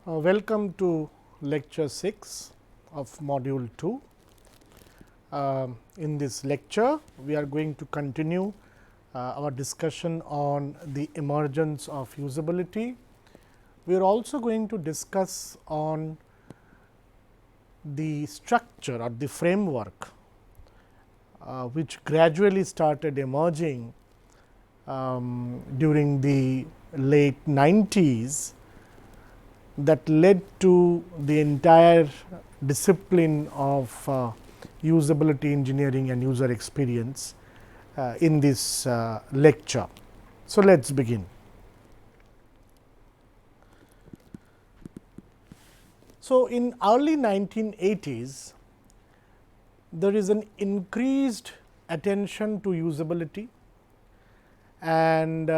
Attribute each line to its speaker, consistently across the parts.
Speaker 1: Welcome to lecture 6 of module 2. In this lecture, we are going to continue our discussion on the emergence of usability. We are also going to discuss on the structure or the framework which gradually started emerging during the late 90s that led to the entire discipline of usability engineering and user experience in this lecture. So, let us begin. So, in early 1980s, there is an increased attention to usability, and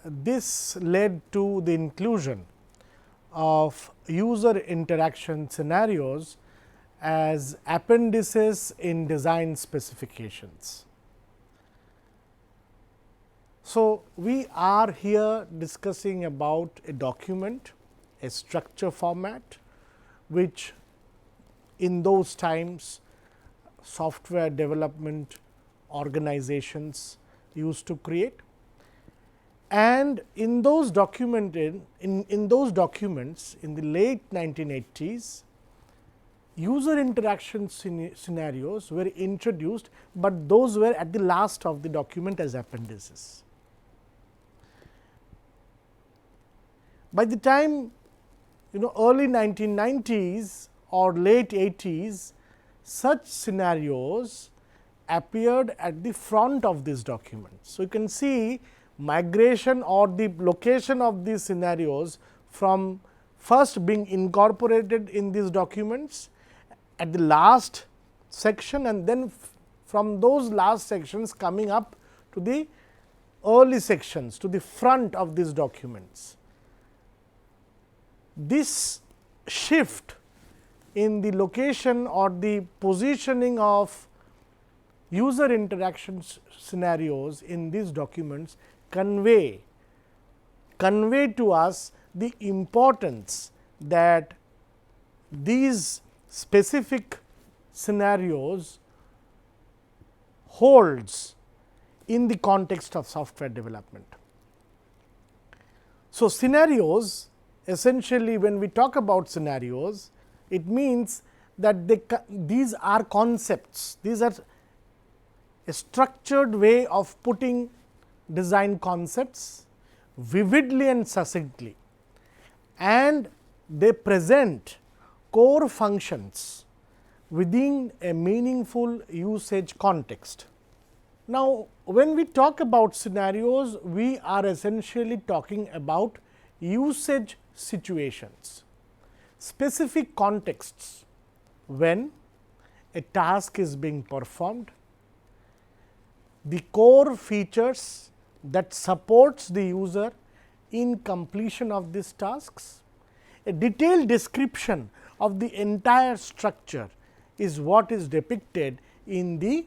Speaker 1: this led to the inclusion of user interaction scenarios as appendices in design specifications. So, we are here discussing about a document, a structure format, which in those times software development organizations used to create. And in those documents in the late 1980s, user interaction scenarios were introduced, but those were at the last of the document as appendices. By the time early 1990s or late 80s, such scenarios appeared at the front of this document. So, you can see migration or the location of these scenarios from first being incorporated in these documents at the last section, and then from those last sections coming up to the early sections, to the front of these documents. This shift in the location or the positioning of user interaction scenarios in these documents convey to us the importance that these specific scenarios holds in the context of software development. So, scenarios essentially, when we talk about scenarios, it means that these are concepts, these are a structured way of putting design concepts vividly and succinctly, and they present core functions within a meaningful usage context. Now, when we talk about scenarios, we are essentially talking about usage situations, specific contexts when a task is being performed, the core features that supports the user in completion of these tasks. A detailed description of the entire structure is what is depicted in the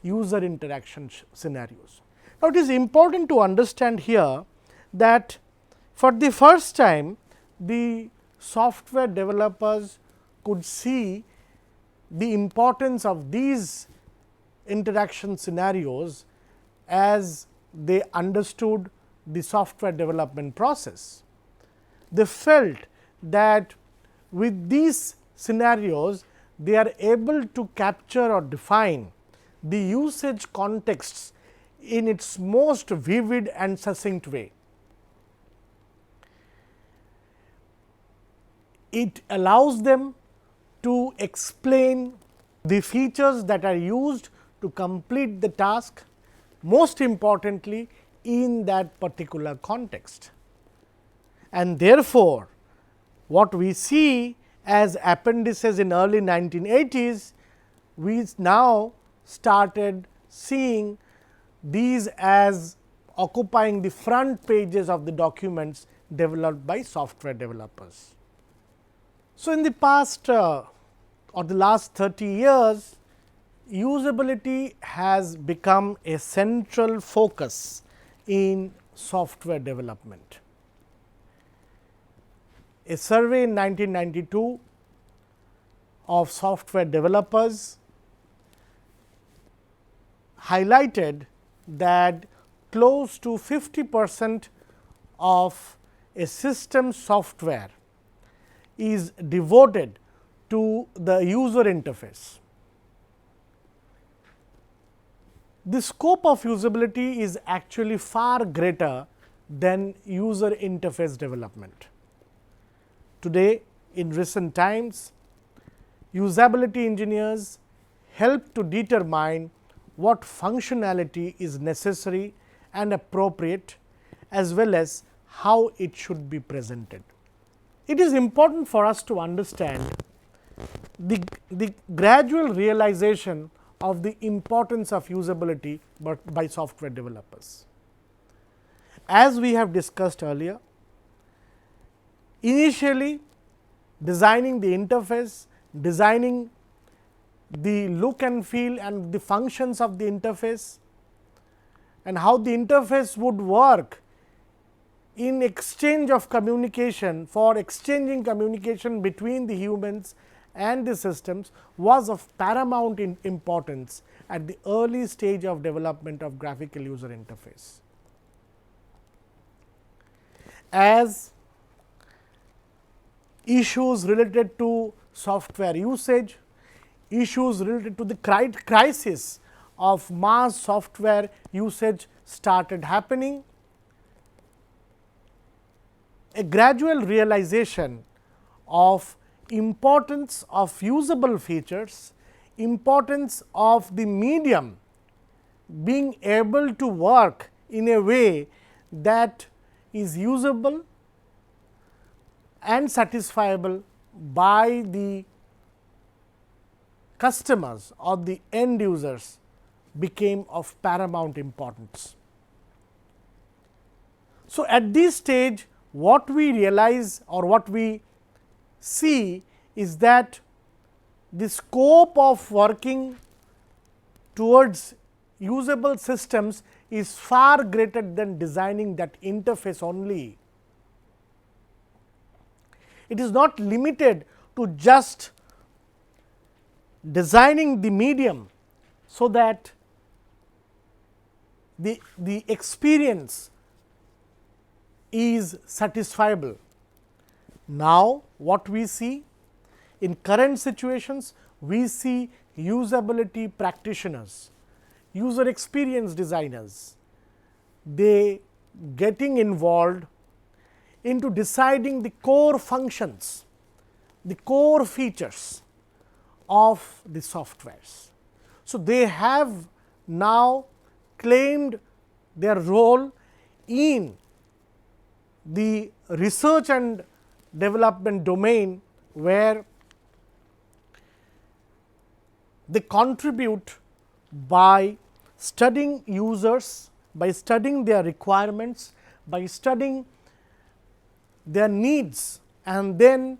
Speaker 1: user interaction scenarios. Now, it is important to understand here that for the first time, the software developers could see the importance of these interaction scenarios as they understood the software development process. They felt that with these scenarios, they are able to capture or define the usage contexts in its most vivid and succinct way. It allows them to explain the features that are used to complete the task, most importantly in that particular context. And therefore, what we see as appendices in early 1980s, we now started seeing these as occupying the front pages of the documents developed by software developers. So, in the past or the last 30 years, usability has become a central focus in software development. A survey in 1992 of software developers highlighted that close to 50% of a system software is devoted to the user interface. The scope of usability is actually far greater than user interface development. Today, in recent times, usability engineers help to determine what functionality is necessary and appropriate, as well as how it should be presented. It is important for us to understand the gradual realization of the importance of usability by software developers. As we have discussed earlier, initially designing the interface, designing the look and feel and the functions of the interface, and how the interface would work in exchange of communication, for exchanging communication between the humans and the systems, was of paramount importance at the early stage of development of graphical user interface. As issues related to software usage, issues related to the crisis of mass software usage started happening, a gradual realization of importance of usable features, importance of the medium being able to work in a way that is usable and satisfiable by the customers or the end users became of paramount importance. So, at this stage, what we realize or what we see is that the scope of working towards usable systems is far greater than designing that interface only. It is not limited to just designing the medium, so that the experience is satisfiable. Now, what we see in current situations, we see usability practitioners, user experience designers, they getting involved into deciding the core functions, the core features of the softwares. So, they have now claimed their role in the research and development domain, where they contribute by studying users, by studying their requirements, by studying their needs, and then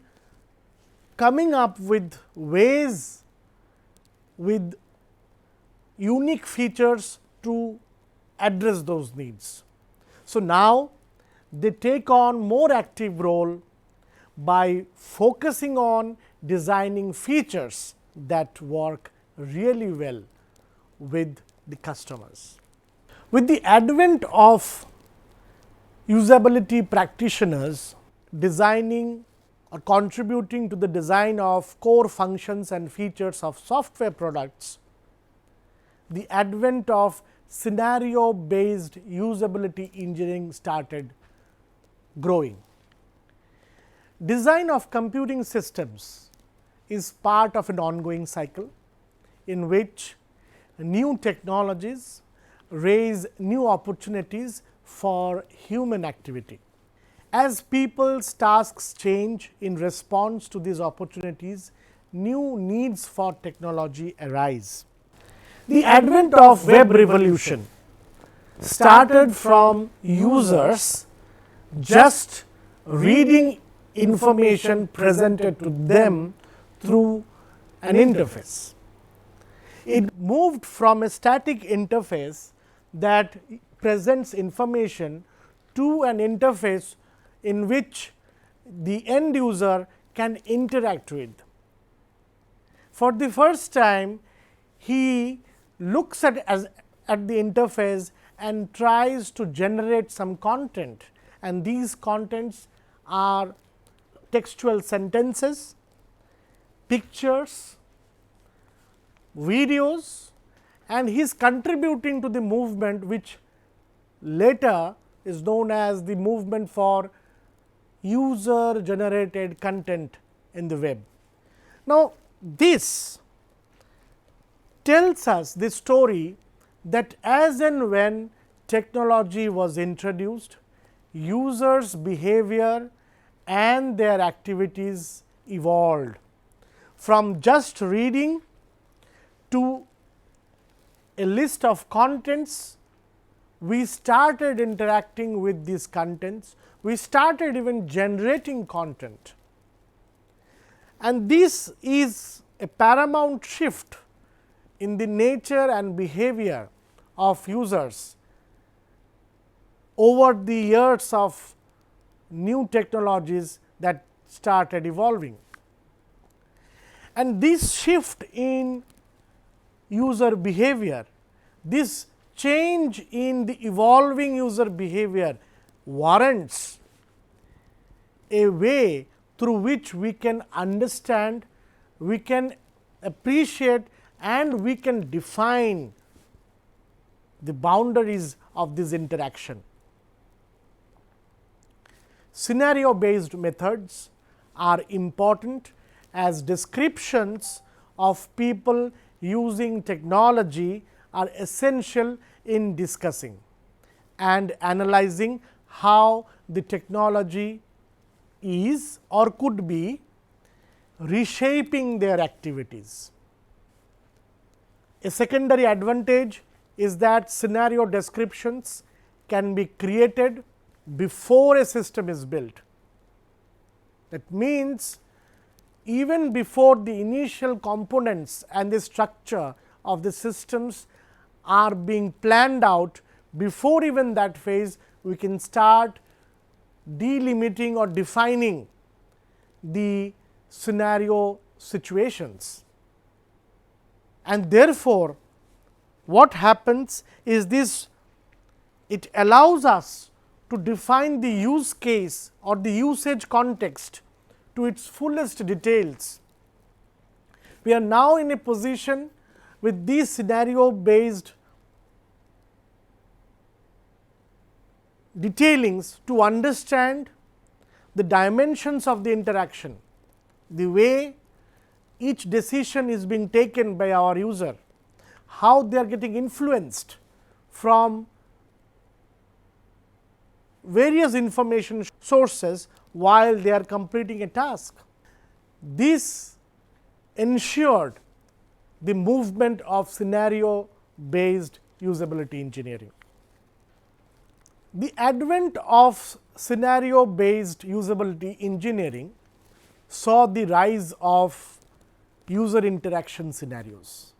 Speaker 1: coming up with ways, with unique features to address those needs. So, now they take on more active role by focusing on designing features that work really well with the customers. With the advent of usability practitioners designing or contributing to the design of core functions and features of software products, the advent of scenario based usability engineering started growing. Design of computing systems is part of an ongoing cycle, in which new technologies raise new opportunities for human activity. As people's tasks change in response to these opportunities, new needs for technology arise. The advent of web revolution started from users just reading information presented to them through an interface. It moved from a static interface that presents information to an interface in which the end user can interact with. For the first time, he looks at the interface and tries to generate some content, and these contents are textual sentences, pictures, videos, and he is contributing to the movement which later is known as the movement for user generated content in the web. Now, this tells us the story that as and when technology was introduced, users' behavior and their activities evolved from just reading to a list of contents. We started interacting with these contents, we started even generating content, and this is a paramount shift in the nature and behavior of users over the years of new technologies that started evolving. And this shift in user behavior, this change in the evolving user behavior warrants a way through which we can understand, we can appreciate, and we can define the boundaries of this interaction. Scenario based methods are important as descriptions of people using technology are essential in discussing and analyzing how the technology is or could be reshaping their activities. A secondary advantage is that scenario descriptions can be created before a system is built. That means, even before the initial components and the structure of the systems are being planned out, before even that phase, we can start delimiting or defining the scenario situations. And therefore, what happens is this, it allows us to define the use case or the usage context to its fullest details. We are now in a position with these scenario based detailings to understand the dimensions of the interaction, the way each decision is being taken by our user, how they are getting influenced from various information sources while they are completing a task. This ensured the movement of scenario based usability engineering. The advent of scenario based usability engineering saw the rise of user interaction scenarios.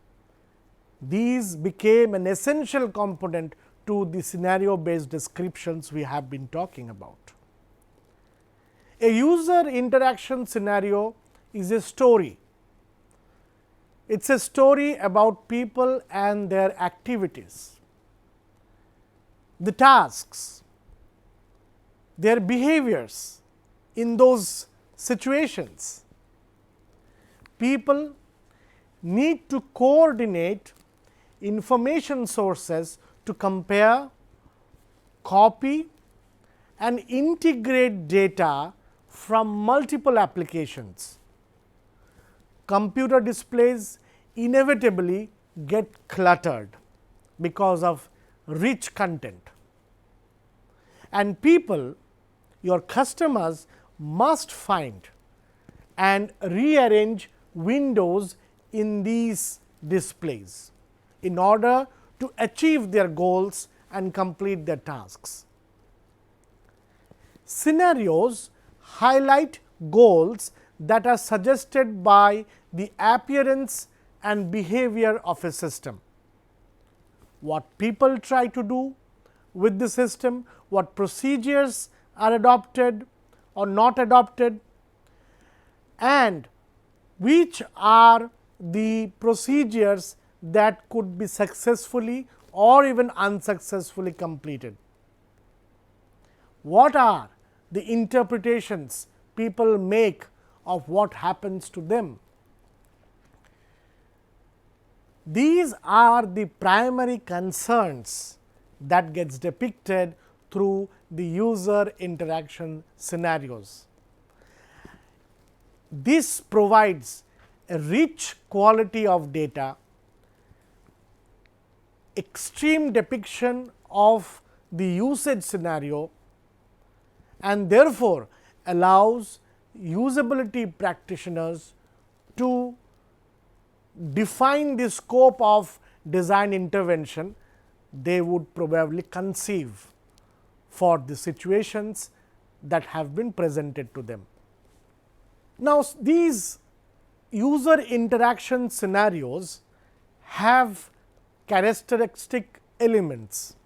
Speaker 1: These became an essential component to the scenario based descriptions we have been talking about. A user interaction scenario is a story. It is a story about people and their activities, the tasks, their behaviors in those situations. People need to coordinate information sources to compare, copy, and integrate data from multiple applications. Computer displays inevitably get cluttered because of rich content, and people, your customers, must find and rearrange windows in these displays in order to achieve their goals and complete their tasks. Scenarios highlight goals that are suggested by the appearance and behavior of a system. What people try to do with the system, what procedures are adopted, or not adopted, and which are the procedures that could be successfully or even unsuccessfully completed. What are the interpretations people make of what happens to them? These are the primary concerns that gets depicted through the user interaction scenarios. This provides a rich quality of data, extreme depiction of the usage scenario, and therefore, allows usability practitioners to define the scope of design intervention they would probably conceive for the situations that have been presented to them. Now, these user interaction scenarios have characteristic elements.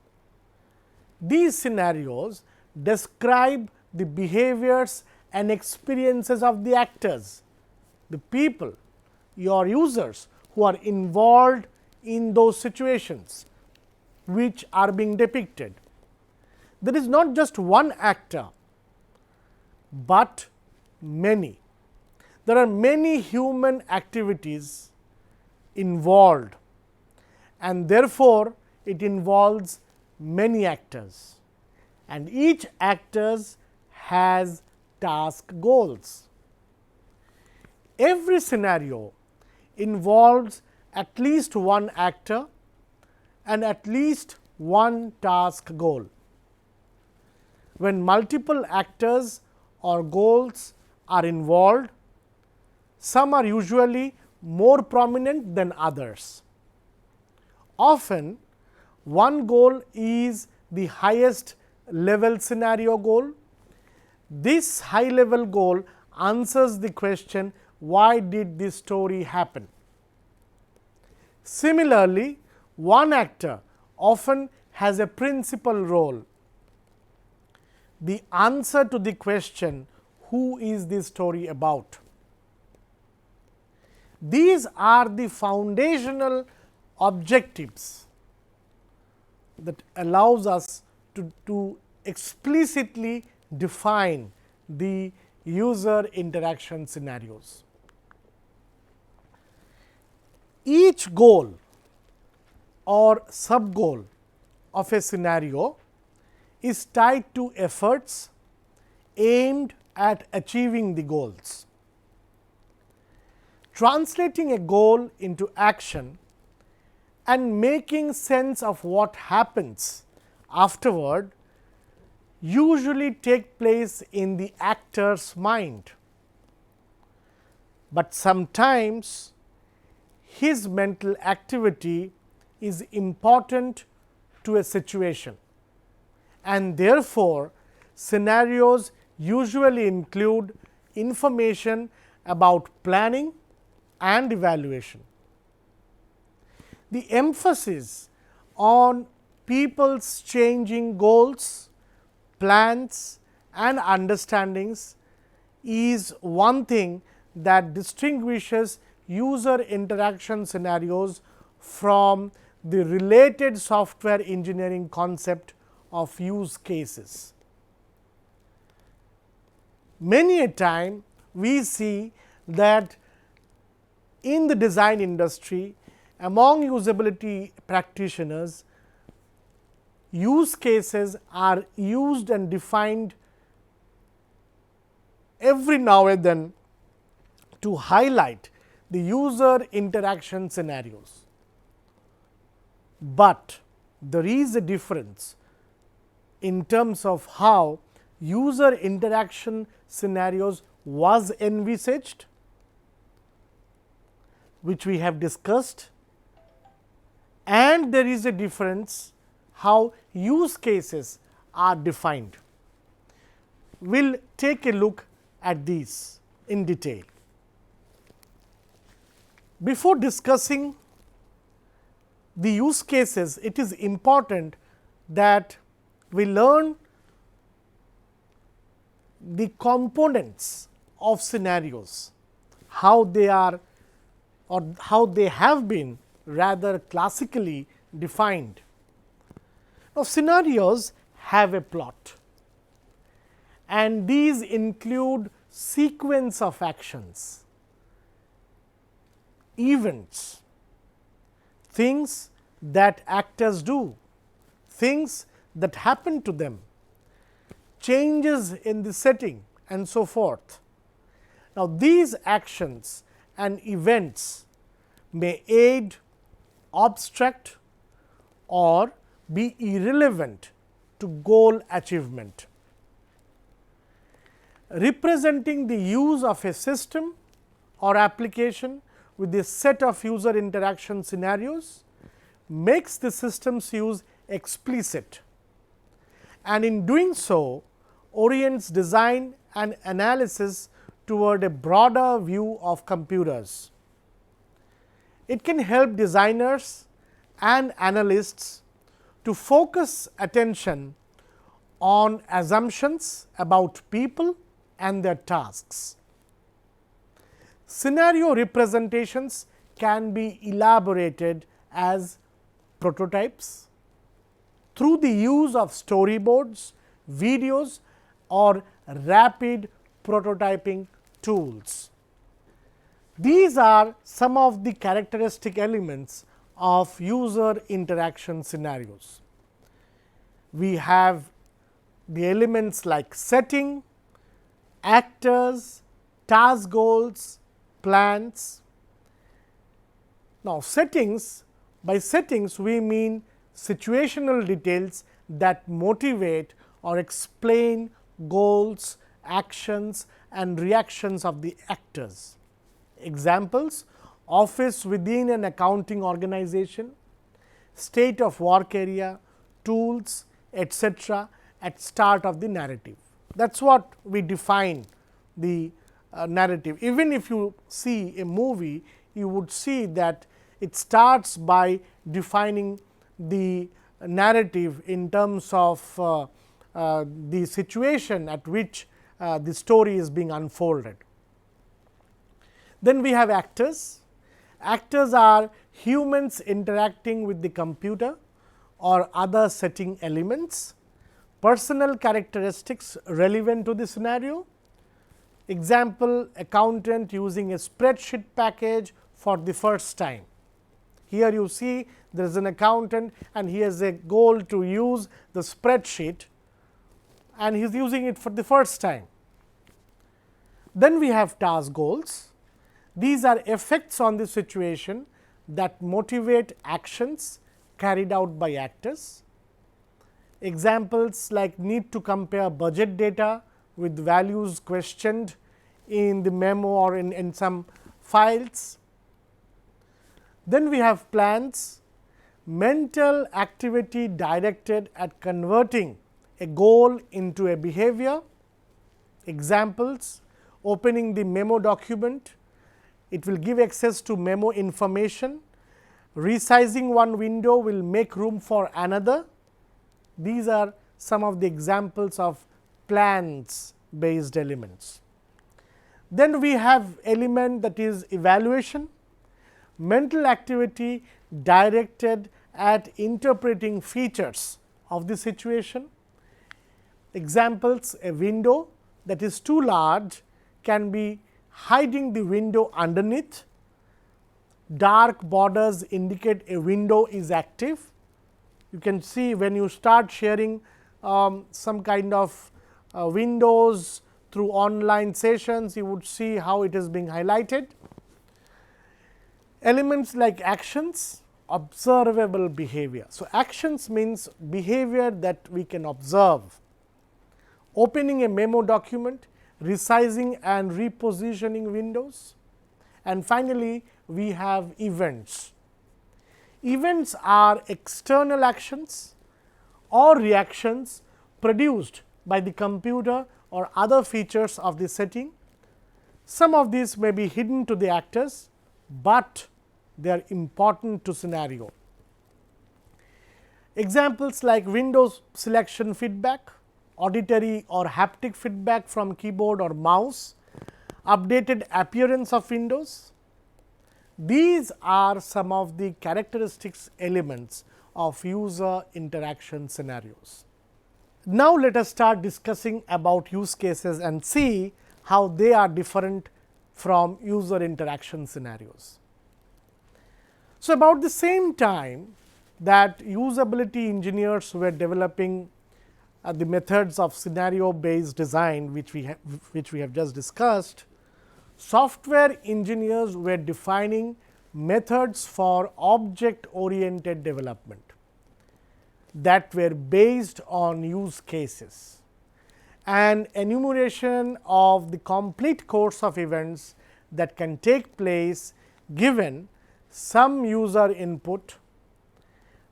Speaker 1: These scenarios describe the behaviors and experiences of the actors, the people, your users who are involved in those situations which are being depicted. There is not just one actor, but many. There are many human activities involved, and therefore, it involves many actors, and each actors has task goals. Every scenario involves at least one actor and at least one task goal. When multiple actors or goals are involved, some are usually more prominent than others. Often, one goal is the highest level scenario goal. This high level goal answers the question, why did this story happen? Similarly, one actor often has a principal role. The answer to the question, who is this story about? These are the foundational objectives that allows us to explicitly define the user interaction scenarios. Each goal or sub goal of a scenario is tied to efforts aimed at achieving the goals. Translating a goal into action and making sense of what happens afterward usually take place in the actor's mind, but sometimes his mental activity is important to a situation, and therefore, scenarios usually include information about planning and evaluation. The emphasis on people's changing goals, plans and understandings is one thing that distinguishes user interaction scenarios from the related software engineering concept of use cases. Many a time we see that in the design industry, among usability practitioners, use cases are used and defined every now and then to highlight the user interaction scenarios. But there is a difference in terms of how user interaction scenarios was envisaged, which we have discussed, and there is a difference how use cases are defined. We will take a look at these in detail. Before discussing the use cases, it is important that we learn the components of scenarios, how they are or how they have been rather classically defined. Now, scenarios have a plot, and these include sequence of actions, events, things that actors do, things that happen to them, changes in the setting and so forth. Now, these actions and events may aid, obstruct or be irrelevant to goal achievement. Representing the use of a system or application with a set of user interaction scenarios makes the system's use explicit, and in doing so orients design and analysis toward a broader view of computers. It can help designers and analysts to focus attention on assumptions about people and their tasks. Scenario representations can be elaborated as prototypes through the use of storyboards, videos or rapid prototyping tools. These are some of the characteristic elements of user interaction scenarios. We have the elements like setting, actors, task goals, plans. Now, settings, by settings we mean situational details that motivate or explain goals, actions and reactions of the actors. Examples: office within an accounting organization, state of work area, tools, etc. at start of the narrative. That is what we define the narrative. Even if you see a movie, you would see that it starts by defining the narrative in terms of the situation at which the story is being unfolded. Then we have actors. Actors are humans interacting with the computer or other setting elements. Personal characteristics relevant to the scenario. Example: accountant using a spreadsheet package for the first time. Here you see there is an accountant and he has a goal to use the spreadsheet and he is using it for the first time. Then we have task goals. These are effects on the situation that motivate actions carried out by actors. Examples like need to compare budget data with values questioned in the memo or in some files. Then we have plans, mental activity directed at converting a goal into a behavior. Examples: opening the memo document, it will give access to memo information. Resizing one window will make room for another. These are some of the examples of plans based elements. Then we have element that is evaluation, mental activity directed at interpreting features of the situation. Examples: a window that is too large can be hiding the window underneath. Dark borders indicate a window is active. You can see when you start sharing some kind of windows through online sessions, you would see how it is being highlighted. Elements like actions, observable behavior. So, actions means behavior that we can observe. Opening a memo document, resizing and repositioning windows, and finally, we have events. Events are external actions or reactions produced by the computer or other features of the setting. Some of these may be hidden to the actors, but they are important to scenario. Examples like window selection feedback, auditory or haptic feedback from keyboard or mouse, updated appearance of windows. These are some of the characteristics elements of user interaction scenarios. Now, let us start discussing about use cases and see how they are different from user interaction scenarios. So, about the same time that usability engineers were developing the methods of scenario based design, which we have just discussed, software engineers were defining methods for object oriented development that were based on use cases and enumeration of the complete course of events that can take place given some user input.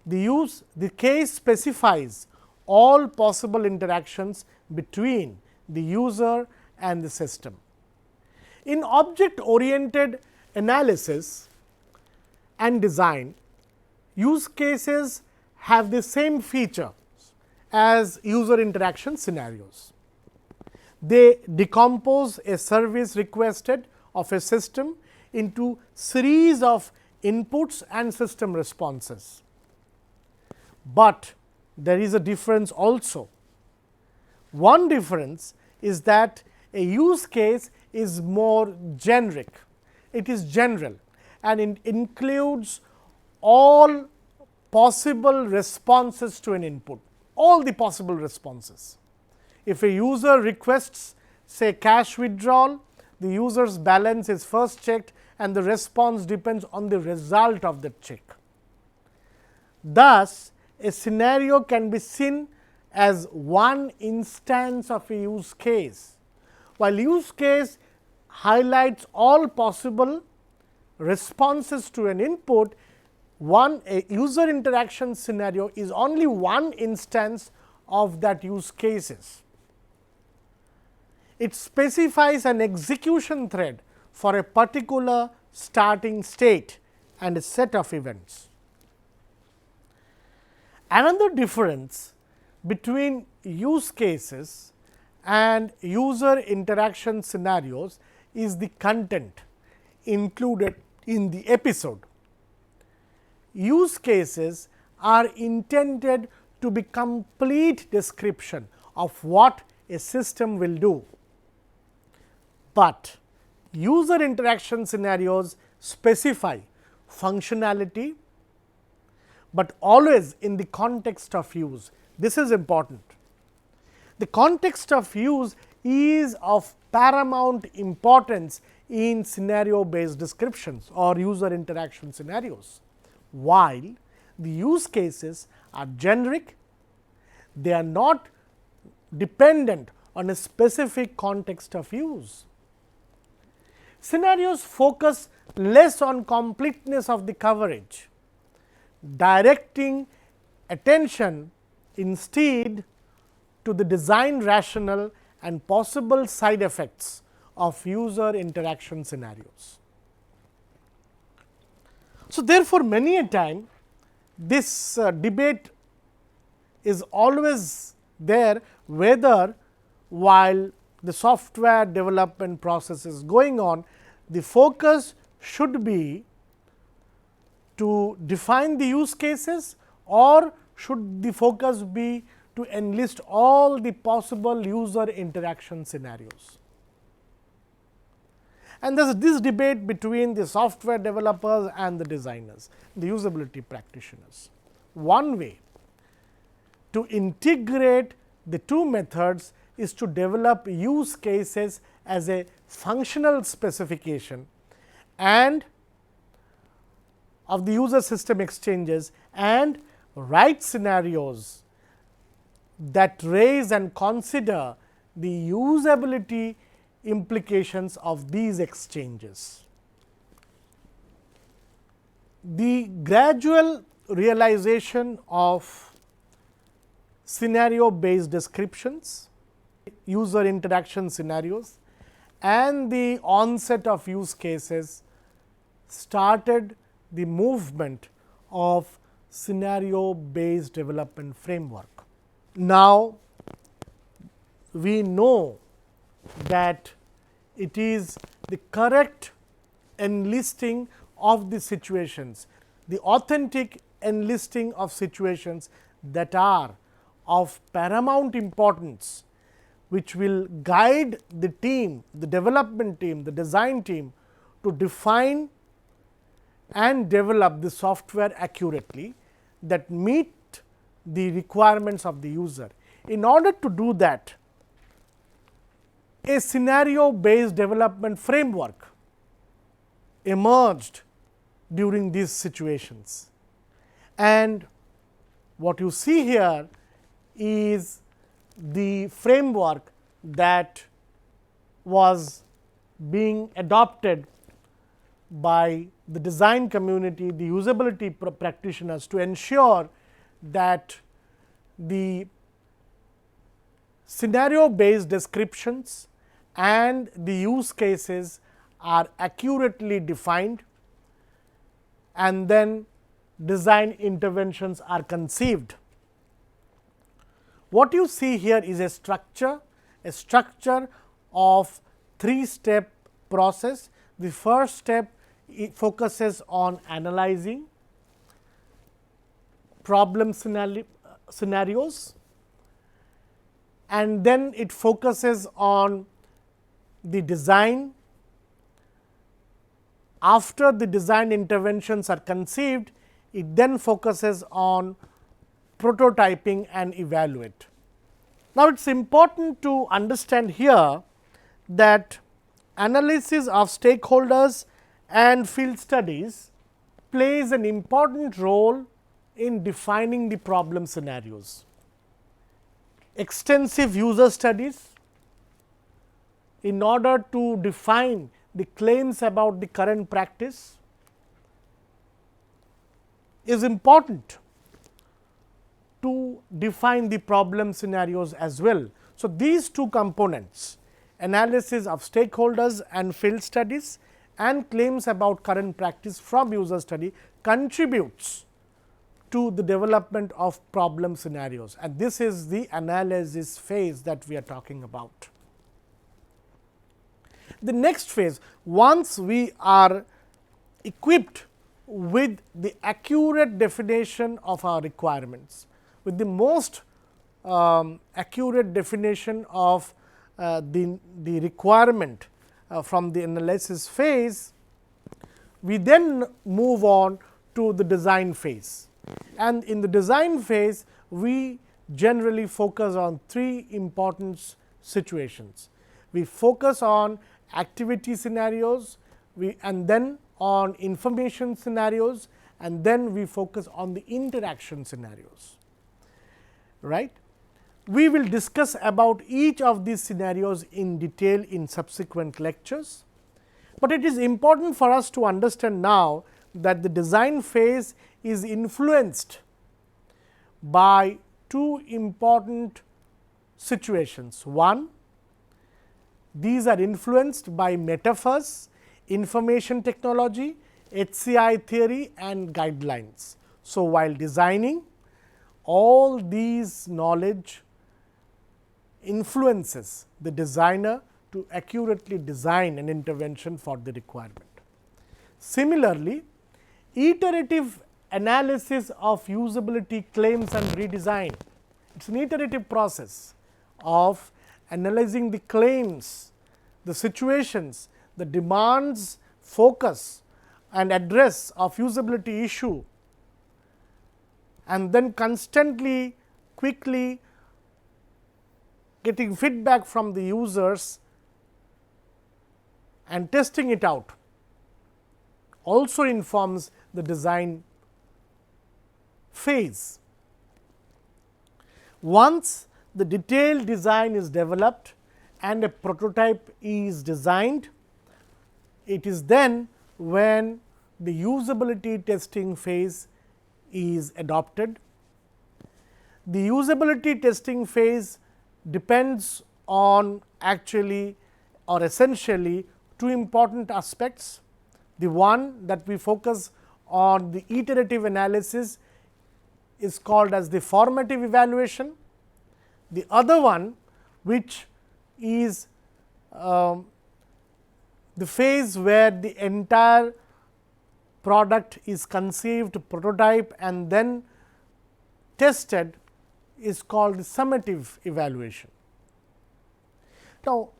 Speaker 1: The case specifies all possible interactions between the user and the system. In object oriented analysis and design, use cases have the same feature as user interaction scenarios. They decompose a service requested of a system into series of inputs and system responses. But there is a difference also. One difference is that a use case is more generic. It is general and it includes all possible responses to an input, all the possible responses. If a user requests say cash withdrawal, the user's balance is first checked and the response depends on the result of the check. Thus, a scenario can be seen as one instance of a use case, while use case highlights all possible responses to an input. A user interaction scenario is only one instance of that use cases. It specifies an execution thread for a particular starting state and a set of events. Another difference between use cases and user interaction scenarios is the content included in the episode. Use cases are intended to be complete description of what a system will do, but user interaction scenarios specify functionality, but always in the context of use. This is important. The context of use is of paramount importance in scenario based descriptions or user interaction scenarios. While the use cases are generic, they are not dependent on a specific context of use. Scenarios focus less on completeness of the coverage, directing attention instead to the design rationale and possible side effects of user interaction scenarios. So, therefore, many a time this debate is always there, whether while the software development process is going on, the focus should be to define the use cases, or should the focus be to enlist all the possible user interaction scenarios. And there is this debate between the software developers and the designers, the usability practitioners. One way to integrate the two methods is to develop use cases as a functional specification and of the user system exchanges, and write scenarios that raise and consider the usability implications of these exchanges. The gradual realization of scenario based descriptions, user interaction scenarios, and the onset of use cases started the movement of scenario based development framework. Now, we know that it is the correct enlisting of the situations, the authentic enlisting of situations that are of paramount importance, which will guide the team, the development team, the design team to define and develop the software accurately that meet the requirements of the user. In order to do that, a scenario based development framework emerged during these situations. And what you see here is the framework that was being adopted by the design community, the usability practitioners, to ensure that the scenario based descriptions and the use cases are accurately defined, and then design interventions are conceived. What you see here is a structure of 3-step process. The first step focuses on analyzing problem scenarios, and then it focuses on the design. After the design interventions are conceived, it then focuses on prototyping and evaluate. Now, it is important to understand here that analysis of stakeholders and field studies plays an important role in defining the problem scenarios. Extensive user studies in order to define the claims about the current practice is important to define the problem scenarios as well. So, these two components, analysis of stakeholders and field studies and claims about current practice from user study, contributes to the development of problem scenarios, and this is the analysis phase that we are talking about. The next phase, once we are equipped with the accurate definition of our requirements, with the most accurate definition of the requirement from the analysis phase, we then move on to the design phase. And in the design phase, we generally focus on 3 important situations. We focus on activity scenarios, and then on information scenarios, and then we focus on the interaction scenarios. Right? We will discuss about each of these scenarios in detail in subsequent lectures, but it is important for us to understand now that the design phase is influenced by 2 important situations. One, these are influenced by metaphors, information technology, HCI theory and guidelines. So, while designing, all these knowledge influences the designer to accurately design an intervention for the requirement. Similarly, iterative analysis of usability claims and redesign, it is an iterative process of analyzing the claims, the situations, the demands, focus and address of usability issue, and then constantly, quickly getting feedback from the users and testing it out also informs the design phase. Once the detailed design is developed and a prototype is designed, it is then when the usability testing phase is adopted. The usability testing phase depends on actually or essentially 2 important aspects. The one that we focus on, the iterative analysis, is called as the formative evaluation. The other one, which is the phase where the entire product is conceived, prototype and then tested, is called the summative evaluation. Now,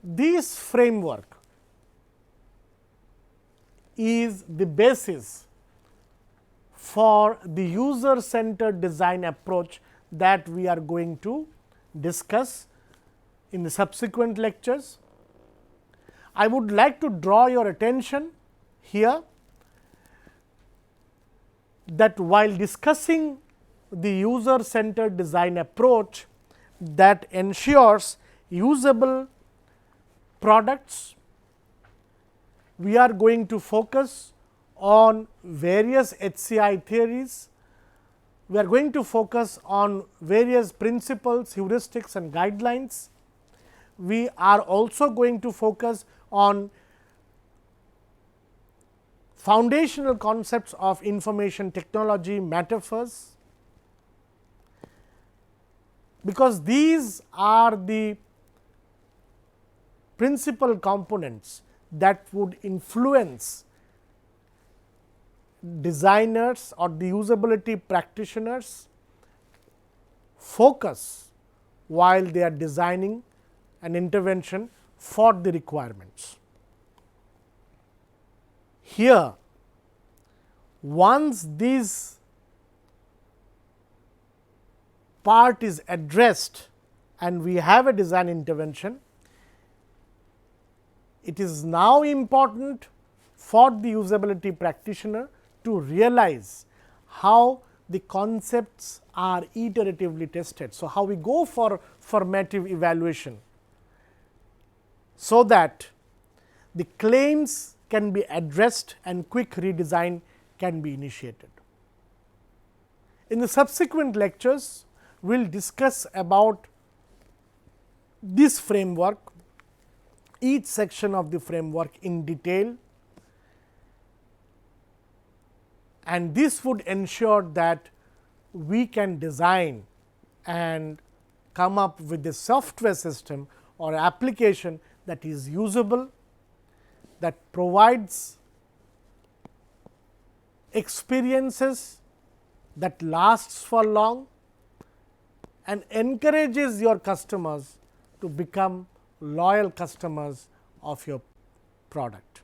Speaker 1: this framework is the basis for the user centered design approach that we are going to discuss in the subsequent lectures. I would like to draw your attention here that while discussing the user centered design approach that ensures usable products, we are going to focus on various HCI theories. We are going to focus on various principles, heuristics and guidelines. We are also going to focus on foundational concepts of information technology, metaphors, because these are the principal components that would influence designers or the usability practitioners focus while they are designing an intervention for the requirements. Here, once this part is addressed and we have a design intervention, it is now important for the usability practitioner to realize how the concepts are iteratively tested. So, how we go for formative evaluation, so that the claims can be addressed and quick redesign can be initiated. In the subsequent lectures, we will discuss about this framework, each section of the framework in detail, and this would ensure that we can design and come up with a software system or application that is usable, that provides experiences that lasts for long and encourages your customers to become loyal customers of your product.